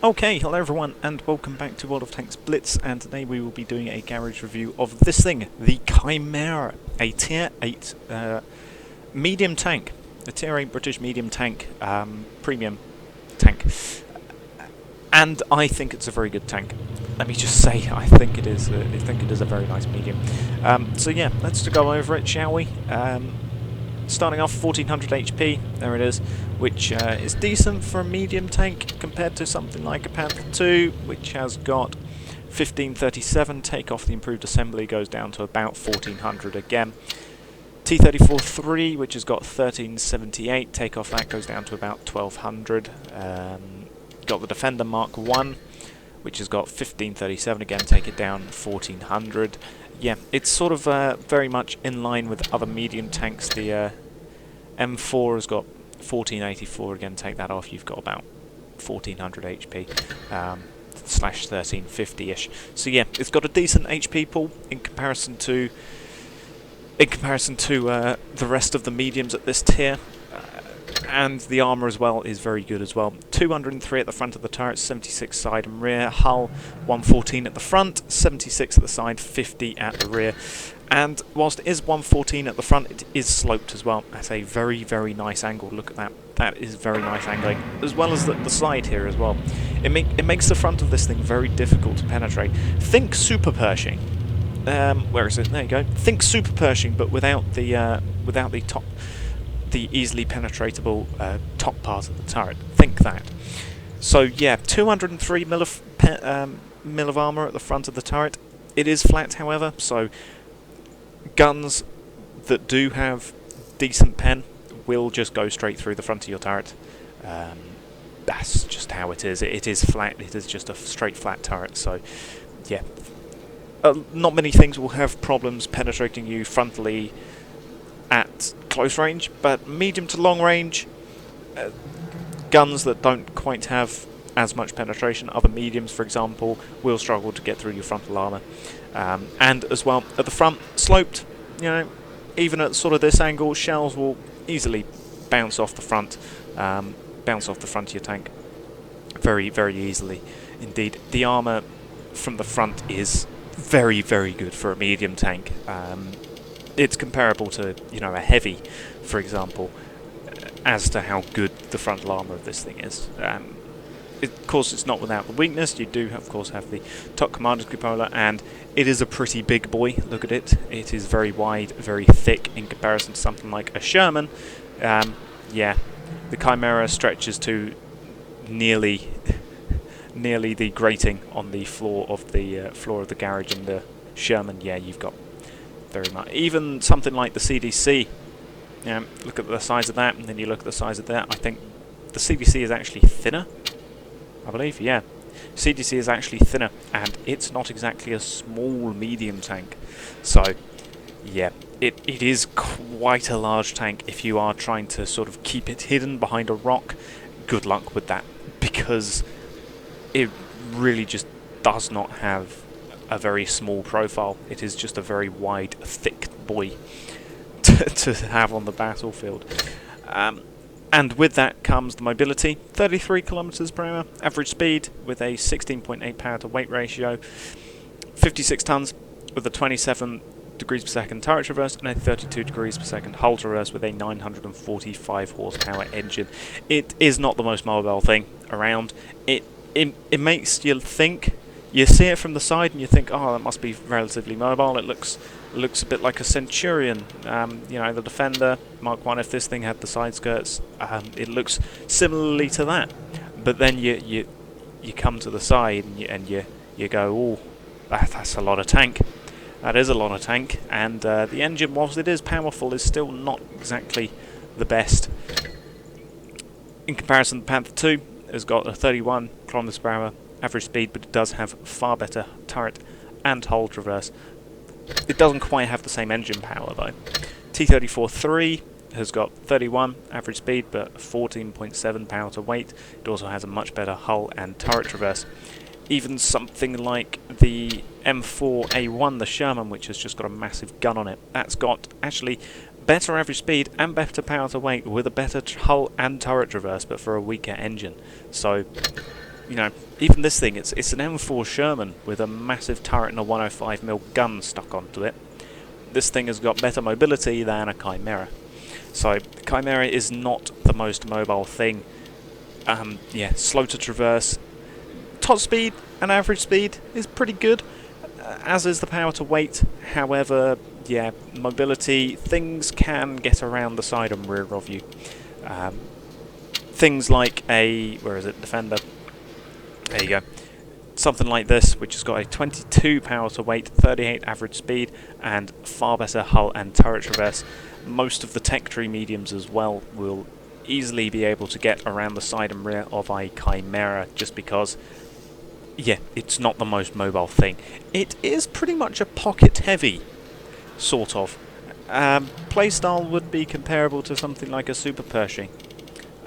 Okay, hello everyone, and welcome back to World of Tanks Blitz, and today we will be doing a garage review of this thing, the Chimera, a Tier 8 medium tank, a Tier 8 British medium tank, premium tank, and I think it's a very good tank. Let me just say, I think it is a very nice medium. So yeah, let's go over it, shall we? Starting off 1400 HP, there it is, which is decent for a medium tank compared to something like a Panther 2, which has got 1537. Take off the improved assembly, goes down to about 1400 again. T-34-3, which has got 1378. Take off that, goes down to about 1200. Got the Defender Mark 1, which has got 1537 again. Take it down 1400. Yeah, it's sort of very much in line with other medium tanks. The M4 has got 1484 again. Take that off, you've got about 1400 HP slash 1350-ish. So yeah, it's got a decent HP pool in comparison to the rest of the mediums at this tier. And the armour as well is very good as well. 203 at the front of the turret, 76 side and rear. Hull 114 at the front, 76 at the side, 50 at the rear. And whilst it is 114 at the front, it is sloped as well. That's a very, very nice angle. Look at that. That is very nice angling. As well as the side here as well. It makes the front of this thing very difficult to penetrate. Think Super Pershing. Where is it? There you go. Think Super Pershing, but without the top, the easily penetratable top part of the turret. Think that. So yeah, 203 mil of armour at the front of the turret. It is flat, however, so guns that do have decent pen will just go straight through the front of your turret. That's just how it is. It is flat. It is just a straight flat turret. So yeah, not many things will have problems penetrating you frontally at close range, but medium to long range, guns that don't quite have as much penetration, other mediums for example, will struggle to get through your frontal armour. And as well, at the front, sloped, you know, even at sort of this angle, shells will easily bounce off the front of your tank very, very easily indeed. The armour from the front is very, very good for a medium tank. It's comparable to, you know, a heavy, for example, as to how good the frontal armour of this thing is. Of course, it's not without the weakness. You do, of course, have the top commander's cupola, and it is a pretty big boy. Look at it. It is very wide, very thick in comparison to something like a Sherman. Yeah, the Chimera stretches to nearly the grating on the floor of the garage, and the Sherman, yeah, you've got very much. Even something like the CDC, look at the size of that, and then you look at the size of that. I think the CDC is actually thinner, I believe, yeah. CDC is actually thinner, and it's not exactly a small medium tank. So, yeah, it is quite a large tank. If you are trying to sort of keep it hidden behind a rock, good luck with that, because it really just does not have a very small profile. It is just a very wide, thick boy to have on the battlefield. And with that comes the mobility, 33 kilometers per hour, average speed with a 16.8 power to weight ratio, 56 tons with a 27 degrees per second turret traverse and a 32 degrees per second hull traverse with a 945 horsepower engine. It is not the most mobile thing around. It makes you think. You see it from the side and you think, oh, that must be relatively mobile. It looks a bit like a Centurion, you know, the Defender Mark 1. If this thing had the side skirts, it looks similarly to that. But then you come to the side and you go, oh, that's a lot of tank. That is a lot of tank. And the engine, whilst it is powerful, is still not exactly the best. In comparison, the Panther 2 has got a 31 kilometers per hour average speed, but it does have far better turret and hull traverse. It doesn't quite have the same engine power though. T-34-3 has got 31 average speed, but 14.7 power to weight. It also has a much better hull and turret traverse. Even something like the M4A1, the Sherman, which has just got a massive gun on it, that's got actually better average speed and better power to weight with a better hull and turret traverse, but for a weaker engine. So you know, even this thing, it's an M4 Sherman with a massive turret and a 105mm gun stuck onto it. This thing has got better mobility than a Chimera. So, Chimera is not the most mobile thing. Yeah, slow to traverse. Top speed and average speed is pretty good, as is the power to weight. However, yeah, mobility, things can get around the side and rear of you. Things like a, where is it, Defender. There you go. Something like this, which has got a 22 power to weight, 38 average speed, and far better hull and turret traverse. Most of the tech tree mediums as well will easily be able to get around the side and rear of a Chimera, just because, yeah, it's not the most mobile thing. It is pretty much a pocket heavy, sort of. Playstyle would be comparable to something like a Super Pershing.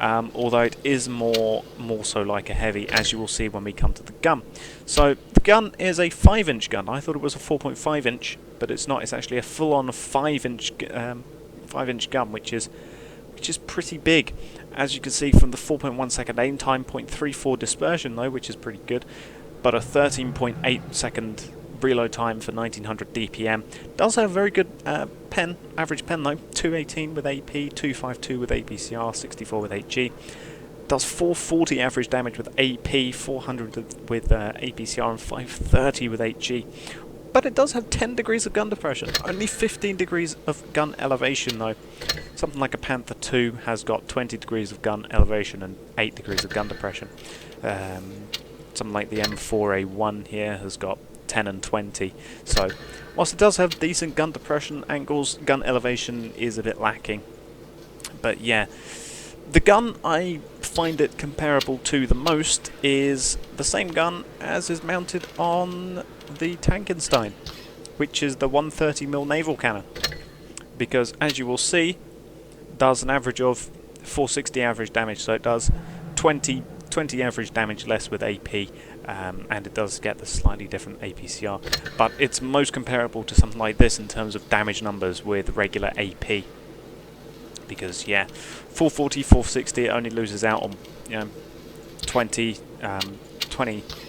Although it is more so like a heavy, as you will see when we come to the gun. So the gun is a 5-inch gun. I thought it was a 4.5 inch, but it's not. It's actually a full-on 5-inch 5-inch gun, which is pretty big. As you can see from the 4.1 second aim time, 0.34 dispersion though, which is pretty good, but a 13.8 second reload time for 1900 DPM. Does have very good average pen though, 218 with AP, 252 with APCR, 64 with HG. Does 440 average damage with AP, 400 with APCR, and 530 with HG. But it does have 10 degrees of gun depression, only 15 degrees of gun elevation though. Something like a Panther 2 has got 20 degrees of gun elevation and 8 degrees of gun depression. Something like the M4A1 here has got 10 and 20. So, whilst it does have decent gun depression angles, gun elevation is a bit lacking. But yeah, the gun I find it comparable to the most is the same gun as is mounted on the Tankenstein, which is the 130mm naval cannon. Because as you will see, does an average of 460 average damage, so it does 20 average damage less with AP, and it does get the slightly different APCR, but it's most comparable to something like this in terms of damage numbers with regular AP. Because yeah, 440, 460, it only loses out on 20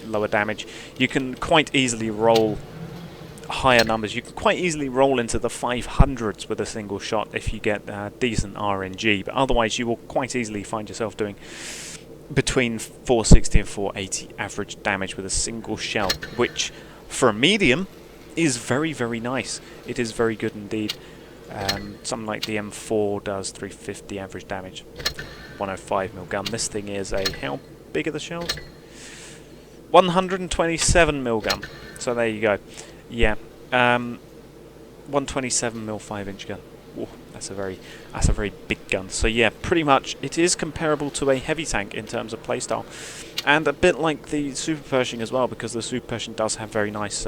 lower damage. You can quite easily roll higher numbers. You can quite easily roll into the 500s with a single shot if you get decent RNG, but otherwise you will quite easily find yourself doing between 460 and 480 average damage with a single shell, which for a medium is very, very nice. It is very good indeed. Something like the M4 does 350 average damage, 105mm gun. This thing is a, how big are the shells? 127mm gun. So there you go. Yeah, 127mm 5-inch gun. Ooh, that's a very big gun. So yeah, pretty much it is comparable to a heavy tank in terms of playstyle, and a bit like the Super Pershing as well, because the Super Pershing does have very nice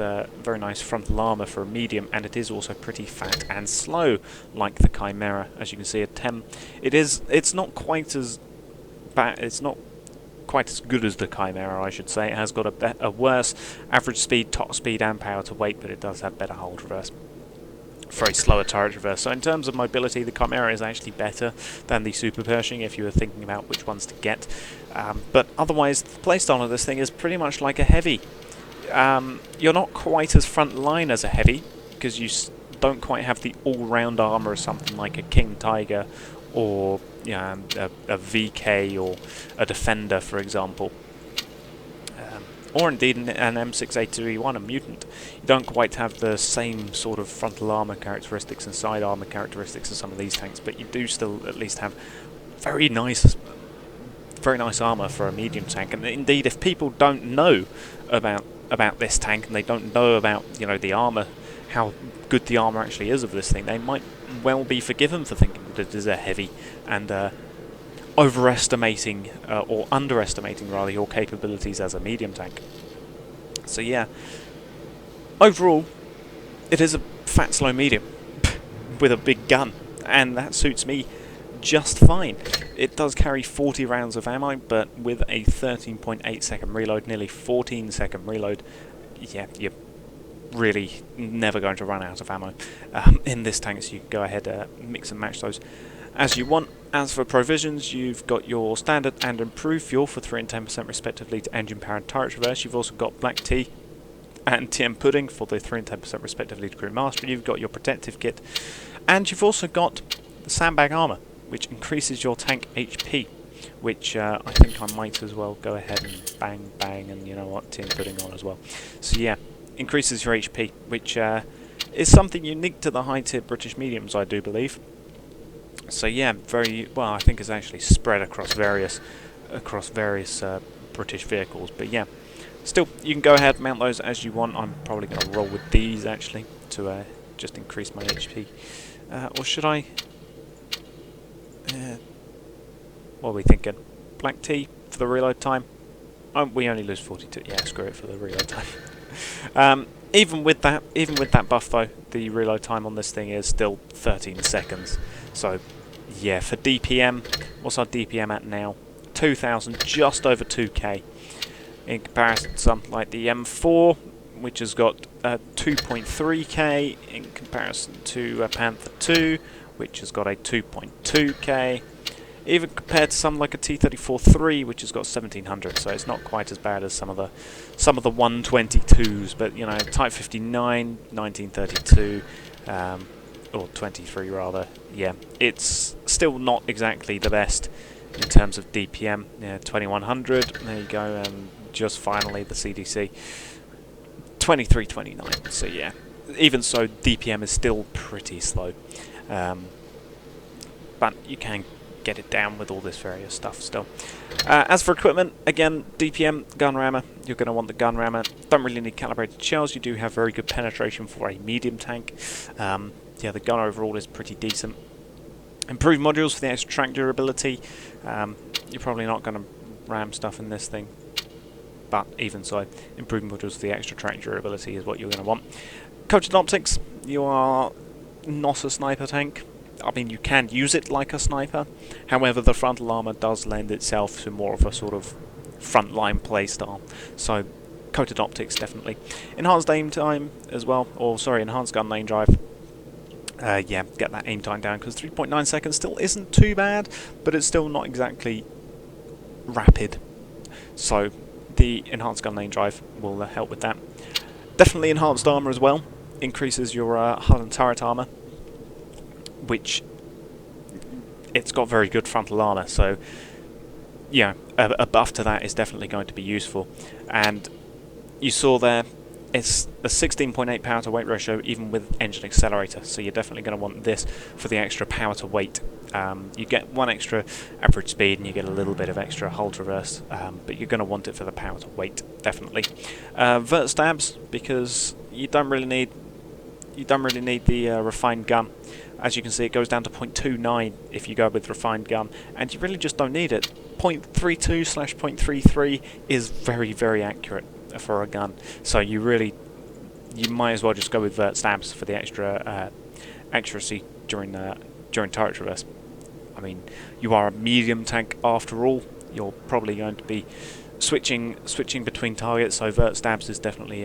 frontal armour for a medium, and it is also pretty fat and slow, like the Chimera. As you can see at 10, it's not quite as bad. It's not quite as good as the Chimera, I should say. It has got a worse average speed, top speed, and power to weight, but it does have better hull traverse. Very slower turret traverse. So in terms of mobility, the Chimera is actually better than the Super Pershing if you were thinking about which ones to get. But otherwise, the playstyle of this thing is pretty much like a heavy. You're not quite as front line as a heavy, because you don't quite have the all-round armour of something like a King Tiger, or a VK, or a Defender, for example. Or indeed an M6A2E1, a Mutant. You don't quite have the same sort of frontal armour characteristics and side armour characteristics as some of these tanks, but you do still at least have very nice armour for a medium tank. And indeed, if people don't know about this tank, and they don't know about the armour, how good the armour actually is of this thing, they might well be forgiven for thinking that it is a heavy and overestimating or underestimating rather your capabilities as a medium tank. So yeah, overall it is a fat slow medium with a big gun, and that suits me just fine. It does carry 40 rounds of ammo, but with a 13.8 second reload, nearly 14 second reload, yeah, you're really never going to run out of ammo in this tank, so you can go ahead mix and match those as you want. As for provisions, you've got your standard and improved fuel for 3 and 10% respectively to engine power and turret reverse. You've also got black tea and TM pudding for the 3 and 10% respectively to crew mastery. You've got your protective kit, and you've also got the sandbag armour, which increases your tank HP, which I think I might as well go ahead and bang and you know what, TM pudding on as well. So yeah, increases your HP, which is something unique to the high tier British mediums, I do believe. So yeah, very well. I think it's actually spread across various British vehicles. But yeah, still, you can go ahead and mount those as you want. I'm probably going to roll with these actually to just increase my HP. Or should I? What are we thinking? Black tea for the reload time. We only lose 42. Yeah, screw it for the reload time. Even with that buff though, the reload time on this thing is still 13 seconds. So yeah, for DPM, what's our DPM at now? 2,000, just over 2k. In comparison to something like the M4, which has got 2.3k, in comparison to Panther 2, which has got a 2.2k. Even compared to something like a T-34-3, which has got 1,700, so it's not quite as bad as some of the 122s. But you know, Type 59, 1932, or 23 rather. Yeah, it's still not exactly the best in terms of DPM. Yeah, 2100. There you go, and just finally the CDC 2329. So yeah, even so, DPM is still pretty slow, but you can get it down with all this various stuff still. As for equipment, again, DPM, gun rammer, you're going to want the gun rammer. Don't really need calibrated shells. You do have very good penetration for a medium tank. Yeah, the gun overall is pretty decent. Improved modules for the extra track durability. You're probably not going to ram stuff in this thing, but even so, improved modules for the extra track durability is what you're going to want. Coated optics, you are not a sniper tank. I mean, you can use it like a sniper, however the frontal armour does lend itself to more of a sort of frontline playstyle, so coated optics definitely. Enhanced aim time as well, or sorry, enhanced gun lane drive. Yeah, get that aim time down, because 3.9 seconds still isn't too bad, but it's still not exactly rapid, so the enhanced gun lane drive will help with that. Definitely enhanced armour as well, increases your hull and turret armour, which it's got very good frontal armour, so yeah, a buff to that is definitely going to be useful. And you saw there, it's a 16.8 power to weight ratio even with engine accelerator, so you're definitely going to want this for the extra power to weight. You get one extra average speed and you get a little bit of extra hull traverse, but you're going to want it for the power to weight, definitely. Vert stabs, because you don't really need the refined gun. As you can see, it goes down to 0.29 if you go with refined gun, and you really just don't need it. 0.32/0.33 is very, very accurate for a gun, so you might as well just go with vert stabs for the extra accuracy during turret traverse. I mean, you are a medium tank after all. You're probably going to be switching between targets, so vert stabs is definitely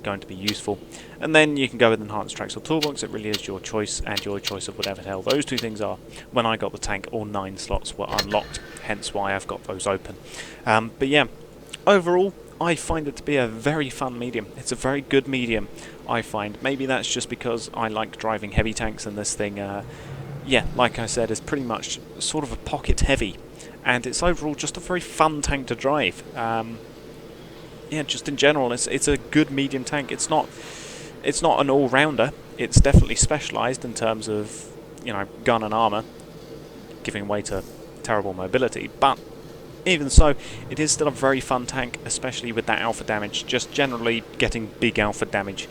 going to be useful. And then you can go with enhanced tracks or toolbox. It really is your choice, and your choice of whatever the hell those two things are. When I got the tank, all 9 slots were unlocked, hence why I've got those open. But yeah, overall, I find it to be a very fun medium. It's a very good medium, I find. Maybe that's just because I like driving heavy tanks, and this thing, yeah, like I said, is pretty much sort of a pocket heavy. And it's overall just a very fun tank to drive. Yeah, just in general, it's a good medium tank. It's not an all-rounder. It's definitely specialised in terms of, you know, gun and armour, giving way to terrible mobility. But even so, it is still a very fun tank, especially with that alpha damage. Just generally getting big alpha damage,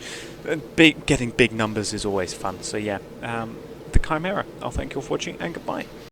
getting big numbers is always fun. So yeah, the Chimera. I'll thank you all for watching, and goodbye.